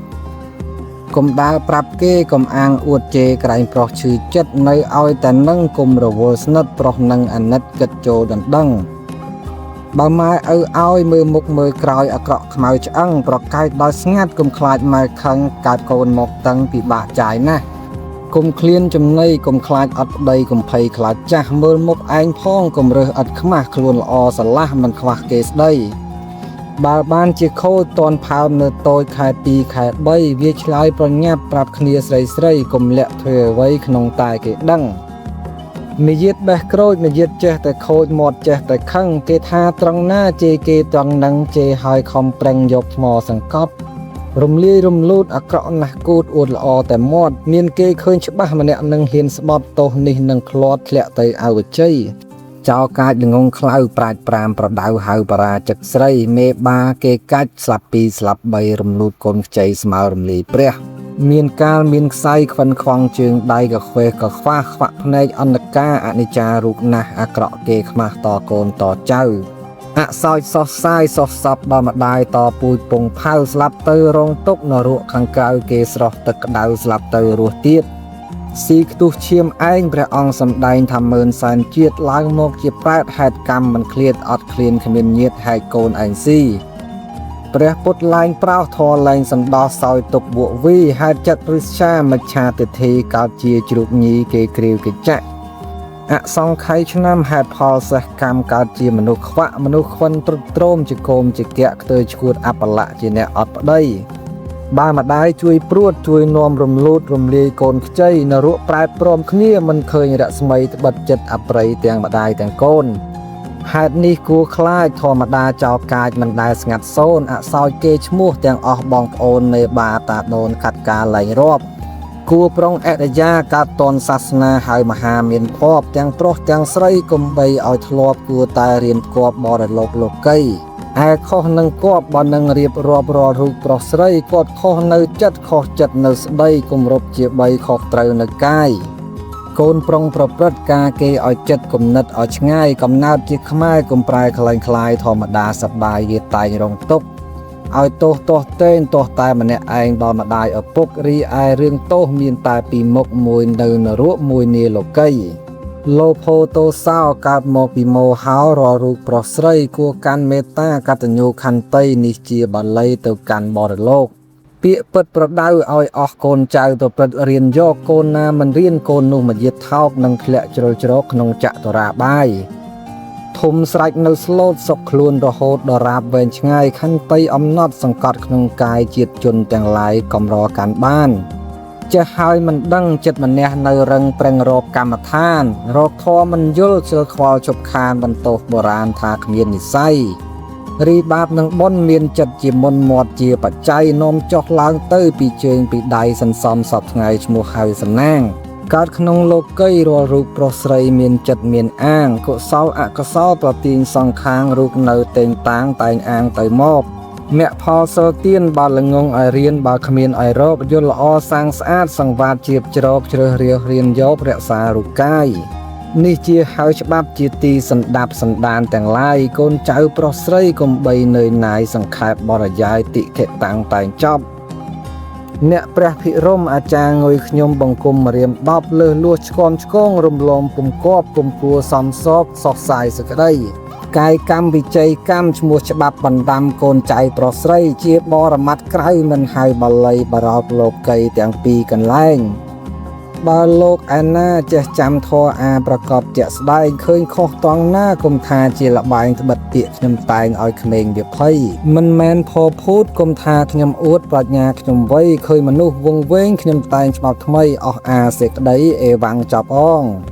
គុំដើរប្រាប់គេគុំអាងអួតជេរក្រែងប្រុសឈឺចិត្តនៅឲ្យតែនឹងគុំរវល់ស្និទ្ធប្រុសនឹងអាណិតគិតចូលដណ្ដឹងបើម៉ែឪឲ្យមើលមុខមើលក្រោយអាក្រក់ខ្មៅឆ្អឹងប្រកែកដល់ស្ងាត់គុំខ្លាចម៉ែខឹងកើតកូនមកតឹងពិបាកចាយណាស់គុំឃ្លានចំណីគុំខ្លាចអត់ប្តីគុំភ័យខ្លាចចាស់មើលមុខឯងផងគុំរើសឥតខ្មាស់ខ្លួនល្អស្រឡះមិនខ្វះគេស្ដីបើបានជាខូចតនផើមនៅតូចខែ2ខែ3វាឆ្លើយប្រញាប់ប្រាប់គ្នាស្រីគុំលាក់ធ្វើអ្វីក្នុងតែគេដឹងមាយាទបេះក្រូចមាយាទចេះតែខូចមាត់ចេះតែខឹងគេថាត្រង់ណាជេរគេត្រង់នឹងជេរឲ្យខំប្រឹងយកថ្មសង្កត់រំលាយរំលូតអាក្រក់ណាស់គូតអួតល្អតែមាត់មានគេឃើញច្បាស់ម្នាក់នឹងហ៊ានស្បត់ទោសនេះនឹងឃ្លាត់ធ្លាក់ទៅអវជ័យចោលកាចល្ងងខ្លៅប្រាជ្ញប្រាមប្រដៅហៅបរាជិកស្រីមេបាគេកាច់ស្លាប់2ស្លាប់3រំលូតកូនខ្ចីស្មើរំលាយព្រះមានកាលមានខ្សែខ្វិនខ្វងជើងដៃក៏ខ្វេះក៏ខ្វះខ្វាក់ភ្នែកអន្តការអនិច្ចារូបណាស់អាក្រក់គេខ្មាស់តកូនតចៅអសោចសោះសាយសោះសពដល់ម្ដាយតពូជពងផៅស្លាប់ទៅរងទុកនរកខាងក្រៅគេស្រស់ទឹកក្តៅស្លាប់ទៅរស់ទៀតស៊ីខ្ទុះឈាមឯងព្រះអង្គសម្ដែងថាមើលសែនជាតិឡើងមកជាប្រែតហេតុកម្មមិនឃ្លាតអត់ឃ្លានគ្មានញាតហែកកូនឯងស៊ីព្រះពុទ្ធលែងប្រោសធរលែងសំដោះសោយទុកវក់វីហេតុចិត្តរិស្ចាមច្ឆាទិធិកើតជាជ្រូកញីគេគ្រាវគេចាក់អសង្ខ័យឆ្នាំហេតុផលសេះកម្មកើតជាមនុស្សខ្វាក់មនុស្សខ្វិនទ្រុឌទ្រោមជាគោមជាកៈខ្ទើឈួតអបលៈជាអ្នកអត់ប្តី Ba mà đái chui pruột chui nom rùm lút rùm lì côn chay nà ruộng prái prom khnia mình khơi rạ smay bật chất áp rây tiếng mà đái tiếng côn. Hạt ní cua khai thò mà đá chào cài mình đái ngặt xôn soi kê chmua tiếng bong ôn nê bà tạ đồn khát ca lấy rộp. Cua prong gia cát tôn sasna hai mà hà miền phóp tiếng proch tiếng srei cùng bay oi thlop cua tai riêng cọp bò đợt lộc lộc cây. Ai khó nâng cọp bò nâng riệp rộp rò rụt proch srei cọp khó nâng chất nâng sday cùng rộp chia bay khó trâu nâng cai. Côn prong prot ca kê oi chất cùng nứt oi ngay cầm nát chiếc khmai cùng prai khalain khlai thò mà đá sập bài ghê tai rong tốc. Ai tô tên tô tai mà nè anh đo mà đai ở bốc ri ai riêng tô miền tai pì mốc mùi nơ nở ruộng mùi nê lô cây. Lô phô tô sao cát mò pì mô háo rò rụt prot srei cua can mê ta cát nhu khăn tây ní chia bà lây từ can bò đợt lộc. Bịa bật bật đau oi côn chào tổ bật riêng do côn na mình riêng côn nụ mà diệt thọc nâng lẹ chro nông chạ tổ ra bài. Thùm sạch nâu slot sọc luôn đo hốt đo rạp về ngay khăn tây nót sẵn cọt nông cài chiết chôn tàng lại cầm rò cán ban. Chà hai mình đăng chất mình nè nâu răng preng rộp cam mà than rộp thô mình dôl sơ khoa chụp khan bằng tổ bồ ràn thạc miên nì say. Ri bạp nâng bon miên chất chì môn mọt chì bà chay nôm chọc lang tới bì chương bì đáy sân xóm sọp ngay chmù hai sân nang. Cát nông lô cây rô rụp prot srei miên chất miên ang cổ sao tòa tiên song khang rụp nâu tên táng tành ang tới mọc. Mẹ phò sơ tiên bà lưng ngông ai riêng bà khamiên ai rộp dô lõ sang sát sang vạt chiếp chirop chirơ riêng riêng dôp rẹ xa rụp cai. Ní chia hai bắp chia ti sân đạp sân đàn tàng lai côn cháu prot srei cùng bay nơi nái sân khạp bò ra dài tị khệ tàng tàng chóp. Nẹ preh phi rôm cha ngồi nhôm bằng cung mà riêng bóp lơ lua chkong rôm lôm cùng cọp cùng cua xóm xóp sọc xài sự cái đây. Cái cam bị chay cam chmua chabab bằng đam côn cháy prot srei chia bò ra mắt krai mình hai bà lây bà rọp lộp cây tiếng pi cần lanh. Bà lộc na chế chăm thô bà cọp chế sдай khơi khó toán na cùng thà chế là bài bật tiệc nhằm tài oi khmênh điệp hay. Mình men phô phút cùng thà nhằm út và nhà nhằm vây khơi mà nụ vông vên nhằm tài chmọc thmây ọc sệt đấy vang chọc ong.